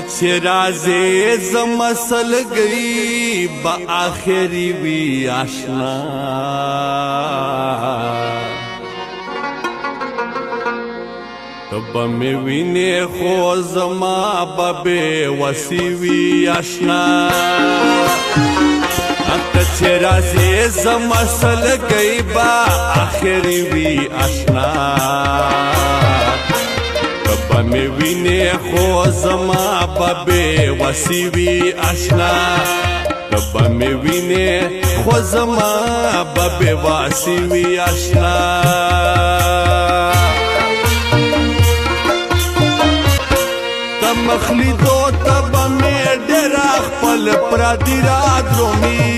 چې رازې زما سلګۍ به آخري وي آشنا ته به مې وینې خو زما به بېوسي وي آشنا ته چې رازې زما سلګۍ به آخري وي آشنا به مې وینې خو زما به بېوسي وي آشنا به مې وینې خو زما به بېوسي وي آشنا ته مخ لیدو ته به مې ډېره خپل پردي رادرومي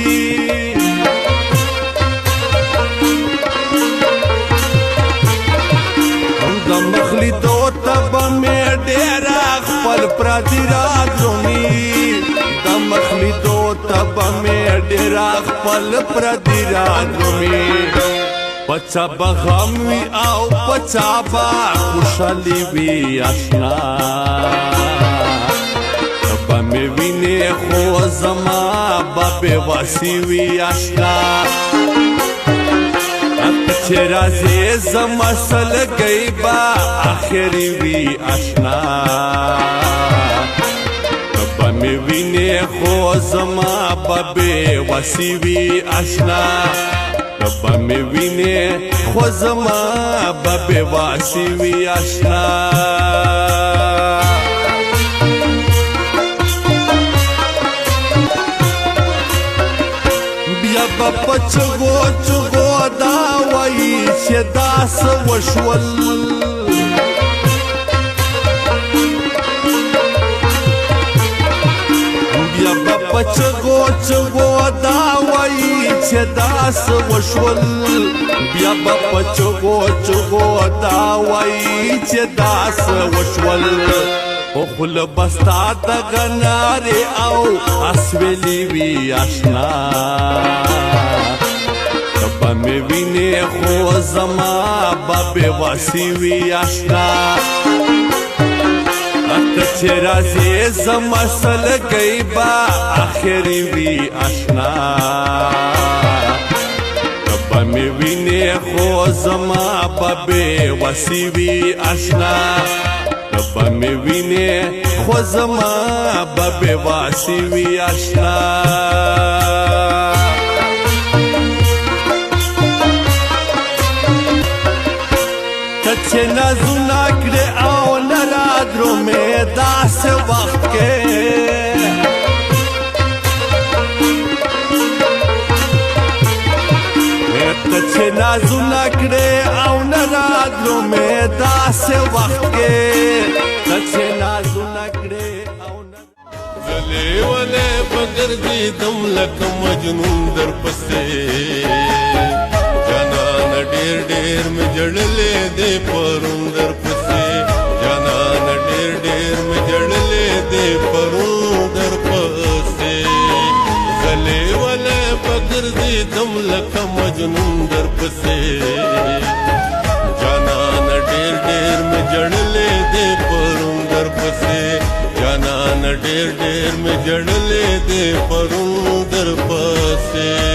خپل پردي رادرومي د مخلیدو ته به مې ډېره خپل پردي رادرومي په چا به غم وي او په چا به خوشحالي وي آشنا ته به مې وینې خو زما به بېوسي وي آشنا چې رازې زما سلګۍ به آخري وي آشنا ته به مې وینې خو زما به بېوسي وي آشنا ته به مې وینې خو زما به بېوسي وي آشنا بیا به په چغو چغو دا وایي چې دا څه وشول بیا به په چغو چغو دا وایي چې دا څه وشول بیا به په چغو چغو دا وایي چې دا څه وشول په خوله به ستا دغه نارې او اسویلي وي آشنا ته به مې وینې خو زما به بېوسي وي آشنا ته چې رازې زما سلګۍ به آخري وي آشنا ته به مې وینې خو زما به بېوسي وي آشنا ته به مې وینې خو زما به بېوسي وي آشنا ته چې نازونه کړې او نه رادرومې داسې وخت کې ته چې نازونه کړې او نه رادرومې داسې وخت کې ته چې نازونه کړې او نه زه لیونی به ګرځېدم لکه مجنون درپسې جانانه ډېر ډېر مې ژړلې دې پرون درپسې جانانه ډېر ډېر مې ژړلې دې پرون درپسې زه لیونی به ګرځېدم لکه مجنون درپسې جانانه ډېر ډېر مې ژړلې دې پرون درپسې جانانه ډېر ډېر مې ژړلې دې پرون درپسې